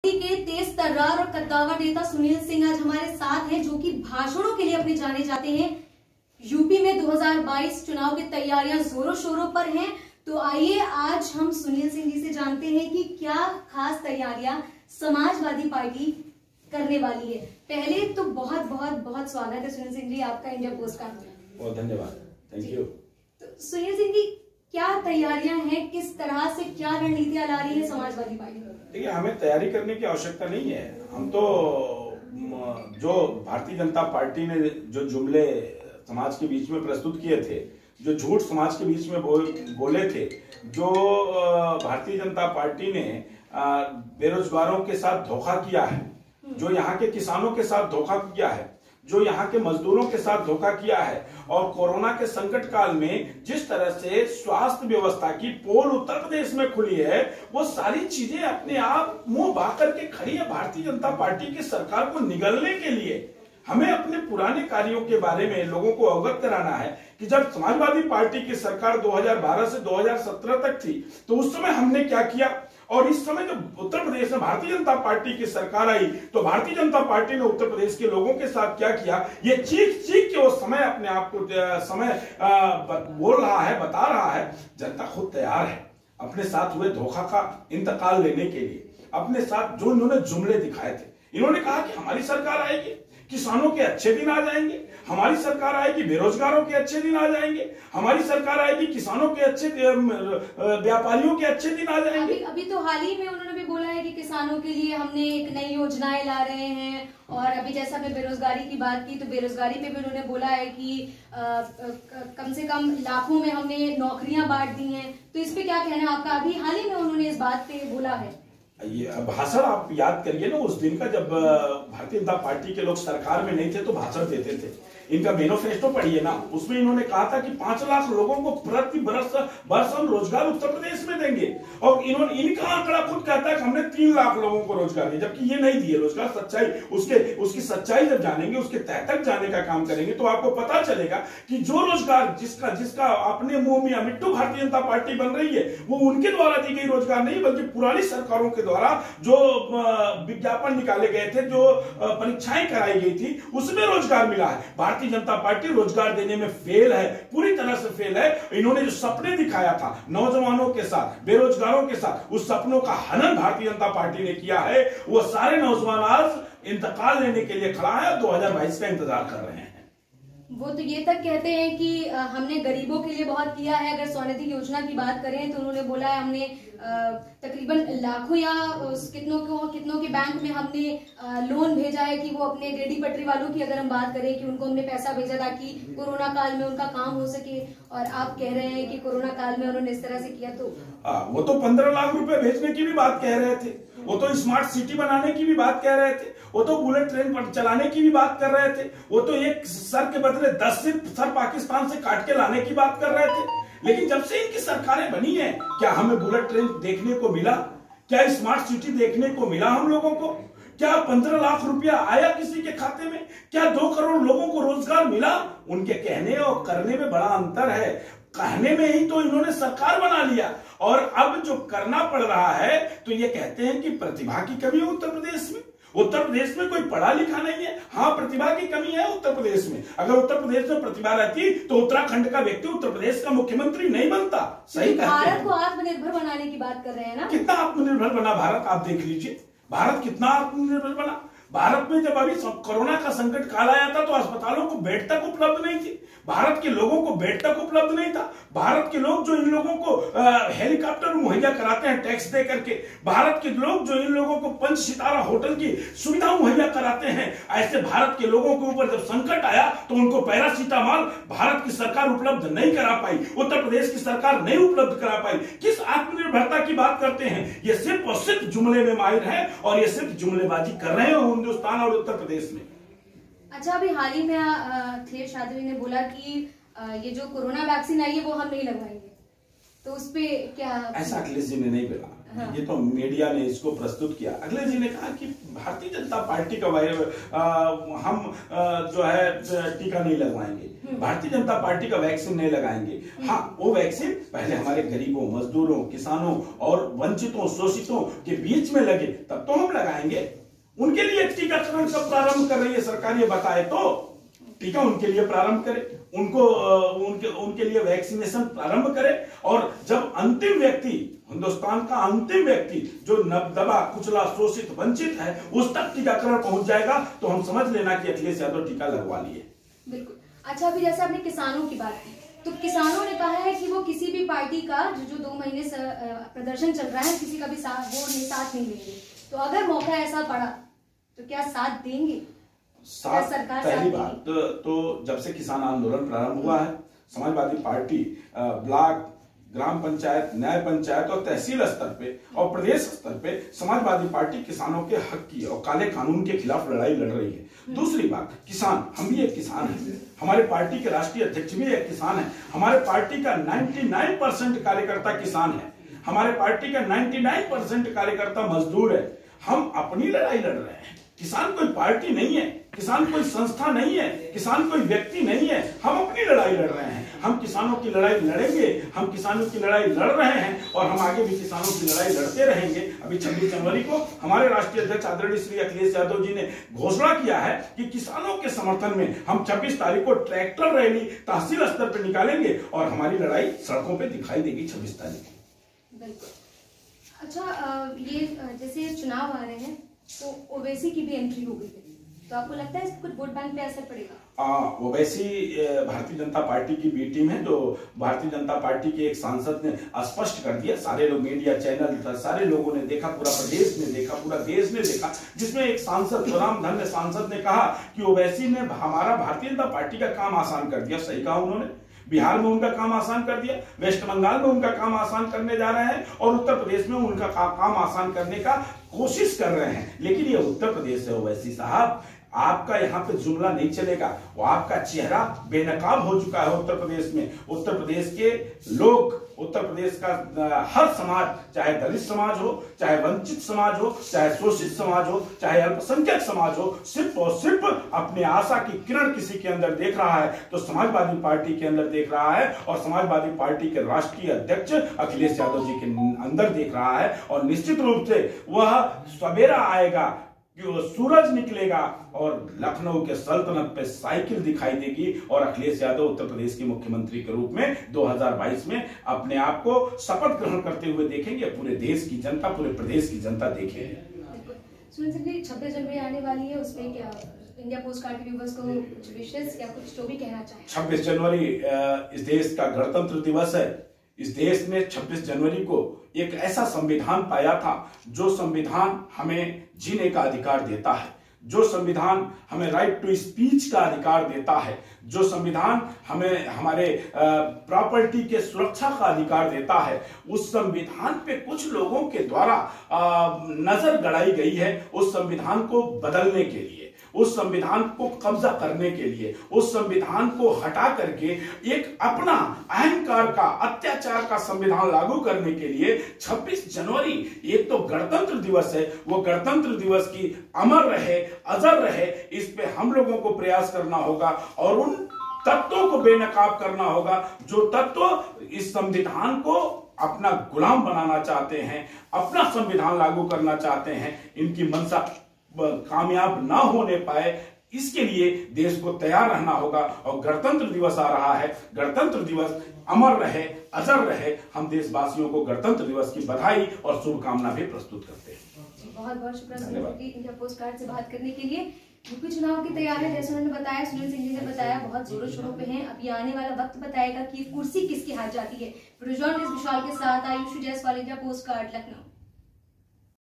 के तेज तर्रार और कद्दावर नेता सुनील सिंह आज हमारे साथ हैं, जो कि भाषणों के लिए अपने जाने जाते हैं। यूपी में 2022 चुनाव की तैयारियां जोरों शोरों पर हैं। तो आइए आज हम सुनील सिंह जी से जानते हैं कि क्या खास तैयारियां समाजवादी पार्टी करने वाली है। पहले तो बहुत बहुत बहुत स्वागत है सुनील सिंह जी आपका इंडिया पोस्ट का। बहुत धन्यवाद, थैंक यू। तो सुनील सिंह जी, क्या तैयारियां हैं, किस तरह से क्या रणनीतियां ला रही है समाजवादी पार्टी? देखिए, हमें तैयारी करने की आवश्यकता नहीं है। हम तो जो भारतीय जनता पार्टी ने जो जुमले समाज के बीच में प्रस्तुत किए थे, जो झूठ समाज के बीच में बोले थे, जो भारतीय जनता पार्टी ने बेरोजगारों के साथ धोखा किया है, जो यहाँ के किसानों के साथ धोखा किया है, जो यहाँ के मजदूरों के साथ धोखा किया है, और कोरोना के संकट काल में जिस तरह से स्वास्थ्य व्यवस्था की पोल उत्तर प्रदेश में खुली है, वो सारी चीजें अपने आप मुंह बाकर के खड़ी है। भारतीय जनता पार्टी की सरकार को निगलने के लिए हमें अपने पुराने कार्यों के बारे में लोगों को अवगत कराना है कि जब समाजवादी पार्टी की सरकार 2012 से 2017 तक थी, तो उस समय हमने क्या किया, और इस समय जब उत्तर प्रदेश में भारतीय जनता पार्टी की सरकार आई, तो भारतीय जनता पार्टी ने उत्तर प्रदेश के लोगों के साथ क्या किया, ये चीख चीख के वो समय अपने आप को बोल रहा है, बता रहा है। जनता खुद तैयार है अपने साथ हुए धोखा का इंतकाल लेने के लिए। अपने साथ जो इन्होंने जुमले दिखाए थे, इन्होंने कहा कि हमारी सरकार आएगी, किसानों के अच्छे दिन आ जाएंगे, हमारी सरकार आएगी, बेरोजगारों के अच्छे दिन आ जाएंगे, हमारी सरकार आएगी, किसानों के अच्छे, व्यापारियों के अच्छे दिन आ जाएंगे। अभी तो हाल ही में उन्होंने भी बोला है कि किसानों के लिए हमने एक नई योजनाएं ला रहे हैं। और अभी जैसा हमने बेरोजगारी की बात की, तो बेरोजगारी पे भी उन्होंने बोला है कि कम से कम लाखों में हमने नौकरियां बांट दी हैं। तो इस पे क्या कहना है आपका? अभी हाल ही में उन्होंने इस बात पे बोला है। ये भाषण आप याद करिए ना, उस दिन का जब भारतीय जनता पार्टी के लोग सरकार में नहीं थे तो भाषण देते थे। इनका मैनिफेस्टो पढ़िए ना, उसमें इन्होंने कहा था कि 5 लाख लोगों को प्रति वर्ष हम रोजगार उत्तर प्रदेश में देंगे, और इनका आंकड़ा खुद कहता है कि हमने 3 लाख लोगों को रोजगार दिया, जबकि ये नहीं दिए रोजगार। सच्चाई उसकी सच्चाई जब जानेंगे, उसके तह तक जाने का काम करेंगे, तो आपको पता चलेगा कि जो रोजगार जिसका अपने मुंह में मिट्टू भारतीय जनता पार्टी बन रही है, वो उनके द्वारा दी गई रोजगार नहीं, बल्कि पुरानी सरकारों के द्वारा जो विज्ञापन निकाले गए थे, जो परीक्षाएं कराई गई थी, उसमें रोजगार मिला है। भारतीय जनता पार्टी रोजगार देने में फेल है, पूरी तरह से फेल है। इन्होंने जो सपने दिखाया था नौजवानों के साथ, बेरोजगारों के साथ, उस सपनों का हनन भारतीय जनता पार्टी ने किया है। वो सारे नौजवान आज इंतकाल लेने के लिए खड़ा है, 2022 का इंतजार कर रहे हैं। वो तो ये तक कहते हैं कि हमने गरीबों के लिए बहुत किया है। अगर स्वनिधि योजना की बात करें तो उन्होंने बोला है हमने तकरीबन लाखों या कितनों के बैंक में हमने लोन भेजा है कि वो अपने रेडी पटरी वालों की अगर हम बात करें कि उनको हमने पैसा भेजा ताकि कोरोना काल में उनका काम हो सके। और आप कह रहे हैं कि कोरोना काल में उन्होंने इस तरह से किया। तो वो तो 15 लाख रुपए भेजने की भी बात कह रहे थे, वो तो स्मार्ट सिटी बनाने की भी बात कह रहे थे, वो तो बुलेट ट्रेन पर चलाने की भी बात कर रहे थे, वो तो एक सर के बदले 10 सर पाकिस्तान से काट के लाने की बात कर रहे थे। लेकिन जब से इनकी सरकारें बनी है, क्या हमें बुलेट ट्रेन देखने को मिला? क्या स्मार्ट सिटी देखने को मिला हम लोगों को? क्या 15 लाख रुपया आया किसी के खाते में? क्या 2 करोड़ लोगों को रोजगार मिला? उनके कहने और करने में बड़ा अंतर है। कहने में ही तो इन्होंने सरकार बना लिया, और अब जो करना पड़ रहा है, तो ये कहते हैं कि प्रतिभा की कमी है उत्तर प्रदेश में। उत्तर प्रदेश में कोई पढ़ा लिखा नहीं है। हाँ, प्रतिभा की कमी है उत्तर प्रदेश में। अगर उत्तर प्रदेश में प्रतिभा रहती तो उत्तराखंड का व्यक्ति उत्तर प्रदेश का मुख्यमंत्री नहीं बनता। सही कहते हैं। भारत को आत्मनिर्भर बनाने की बात कर रहे हैं ना? कितना आत्मनिर्भर बना भारत, आप देख लीजिए। भारत कितना आत्मनिर्भर बना। भारत में जब अभी कोरोना का संकट काल आया था, तो अस्पतालों को बेड तक उपलब्ध नहीं थी, भारत के लोगों को बेड तक उपलब्ध नहीं था। भारत के लोग जो इन लोगों को हेलीकॉप्टर मुहैया कराते हैं टैक्स दे करके, भारत के लोग जो इन लोगों को 5 सितारा होटल की सुविधा मुहैया कराते हैं, ऐसे भारत के लोगों के ऊपर जब संकट आया तो उनको पैरासीटामॉल भारत की सरकार उपलब्ध नहीं करा पाई, उत्तर प्रदेश की सरकार नहीं उपलब्ध करा पाई। किस आत्मनिर्भरता की बात करते हैं? ये सिर्फ और सिर्फ जुमले में माहिर है, और ये सिर्फ जुमलेबाजी कर रहे हैं हिंदुस्तान और उत्तर प्रदेश में। अच्छा, अभी हाल ही में अखिलेश यादव ने बोला कि ये जो कोरोना वैक्सीन आई है वो हम नहीं लगवाएंगे, तो उस पे क्या? ऐसा अखिलेश जी ने नहीं बोला। हाँ। ये तो मीडिया ने इसको प्रस्तुत किया। अखिलेश जी ने कहा कि भारतीय जनता पार्टी का हम जो है टीका नहीं लगवाएंगे, भारतीय जनता पार्टी का वैक्सीन नहीं लगाएंगे। हाँ, वो वैक्सीन पहले हमारे गरीबों, मजदूरों, किसानों और वंचितों, शोषितों के बीच में लगे, तब तो हम लगाएंगे। उनके लिए टीकाकरण कब प्रारंभ कर रही है सरकार, ये बताए तो। टीका उनके लिए प्रारंभ करे, उनके लिए वैक्सीनेशन प्रारंभ करे, और जब अंतिम व्यक्ति, हिंदुस्तान का अंतिम व्यक्ति जो दबा कुचला, शोषित, वंचित है, उस तक टीकाकरण पहुंच जाएगा तो हम समझ लेना कि अखिलेश यादव टीका लगवा लिए। बिल्कुल। अच्छा, अभी जैसे आपने किसानों की बात की, तो किसानों ने कहा है कि वो किसी भी पार्टी का जो 2 महीने से प्रदर्शन चल रहा है, किसी का भी साथ नहीं लेंगे। तो अगर मौका ऐसा पड़ा तो क्या साथ देंगे? सरकार पहली बात तो जब से किसान आंदोलन प्रारंभ हुआ है, समाजवादी पार्टी ब्लॉक, ग्राम पंचायत, न्याय पंचायत और तहसील स्तर पे और प्रदेश स्तर पे समाजवादी पार्टी किसानों के हक की और काले कानून के खिलाफ लड़ाई लड़ रही है। दूसरी बात, किसान, हम भी एक किसान हैं, हमारे पार्टी के राष्ट्रीय अध्यक्ष भी एक किसान है, हमारे पार्टी का 99% कार्यकर्ता किसान है, हमारे पार्टी का 99% कार्यकर्ता मजदूर है। हम अपनी लड़ाई लड़ रहे हैं। किसान कोई पार्टी नहीं है, किसान कोई संस्था नहीं है, किसान कोई व्यक्ति नहीं है, हम अपनी लड़ाई लड़ रहे हैं। हम किसानों की लड़ाई लड़ेंगे, हम किसानों की लड़ाई लड़ रहे हैं और हम आगे भी किसानों की लड़ाई लड़ते रहेंगे। अभी 26 जनवरी को हमारे राष्ट्रीय अध्यक्ष आदरणीय श्री अखिलेश यादव जी ने घोषणा किया है कि किसानों के समर्थन में हम 26 तारीख को ट्रैक्टर रैली तहसील स्तर पर निकालेंगे और हमारी लड़ाई सड़कों पर दिखाई देगी 26 तारीख को। बिल्कुल। अच्छा, ये जैसे चुनाव आ रहे हैं तो ओवैसी की भी एंट्री हो गई है, तो आपको लगता है इससे कुछ वोट बैंक पे असर पड़ेगा? ओवैसी भारतीय जनता पार्टी की बी टीम है, जो भारतीय जनता पार्टी के एक सांसद ने स्पष्ट कर दिया। सारे लोग, मीडिया चैनल, सारे लोगों ने देखा, पूरा प्रदेश ने देखा, पूरा देश ने देखा, जिसमें एक सांसद, स्वराम धन्य सांसद ने कहा कि ओवैसी ने हमारा भारतीय जनता पार्टी का काम आसान कर दिया। सही कहा उन्होंने। बिहार में उनका काम आसान कर दिया, वेस्ट बंगाल में उनका काम आसान करने जा रहे हैं और उत्तर प्रदेश में उनका काम आसान करने का कोशिश कर रहे हैं। लेकिन ये उत्तर प्रदेश है ओवैसी साहब, आपका यहाँ पे जुमला नहीं चलेगा। वो आपका चेहरा बेनकाब हो चुका है उत्तर प्रदेश में। उत्तर प्रदेश के लोग, उत्तर प्रदेश का हर समाज, चाहे दलित समाज हो, चाहे वंचित समाज हो, चाहे शोषित समाज हो, चाहे अल्पसंख्यक समाज हो, सिर्फ और सिर्फ अपने आशा की किरण किसी के अंदर देख रहा है तो समाजवादी पार्टी के अंदर देख रहा है, और समाजवादी पार्टी के राष्ट्रीय अध्यक्ष अखिलेश यादव जी के अंदर देख रहा है। और निश्चित रूप से वह सवेरा आएगा कि वो सूरज निकलेगा और लखनऊ के सल्तनत पे साइकिल दिखाई देगी और अखिलेश यादव उत्तर प्रदेश के मुख्यमंत्री के रूप में 2022 में अपने आप को शपथ ग्रहण करते हुए देखेंगे। पूरे देश की जनता, पूरे प्रदेश की जनता देखेगी। सुनील सिंह जी, 26 जनवरी आने वाली है, उसमें क्या इंडिया पोस्ट कार्ड के व्यूअर्स को कुछ विशेष या कुछ जो भी कहना चाहें? 26 जनवरी इस देश का गणतंत्र दिवस है। इस देश ने 26 जनवरी को एक ऐसा संविधान पाया था जो संविधान हमें जीने का अधिकार देता है, जो संविधान हमें राइट टू स्पीच का अधिकार देता है, जो संविधान हमें हमारे प्रॉपर्टी के सुरक्षा का अधिकार देता है। उस संविधान पे कुछ लोगों के द्वारा नजर गड़ाई गई है उस संविधान को बदलने के लिए, उस संविधान को कब्जा करने के लिए, उस संविधान को हटा करके एक अपना अहंकार का, अत्याचार का संविधान लागू करने के लिए 26 जनवरी एक तो गणतंत्र दिवस है, वो गणतंत्र दिवस की अमर रहे, अजर रहे, इस पे हम लोगों को प्रयास करना होगा और उन तत्वों को बेनकाब करना होगा जो तत्व इस संविधान को अपना गुलाम बनाना चाहते हैं, अपना संविधान लागू करना चाहते हैं। इनकी मंशा कामयाब ना होने पाए, इसके लिए देश को तैयार रहना होगा। और गणतंत्र दिवस आ रहा है, गणतंत्र दिवस अमर रहे, अजर रहे। हम देशवासियों को गणतंत्र दिवस की बधाई और शुभकामना भी प्रस्तुत करते हैं। बहुत बहुत शुक्रिया इंडिया पोस्ट कार्ड से बात करने के लिए। यूपी चुनाव की तैयारी जैसे उन्होंने बताया, सुनील सिंह जी ने बताया, बहुत जोरों शोरों पे हैं। अभी आने वाला वक्त बताएगा कि कुर्सी किसकी हाथ जाती है। विशाल के साथ Ayush Jaiswal, India post card, Lucknow.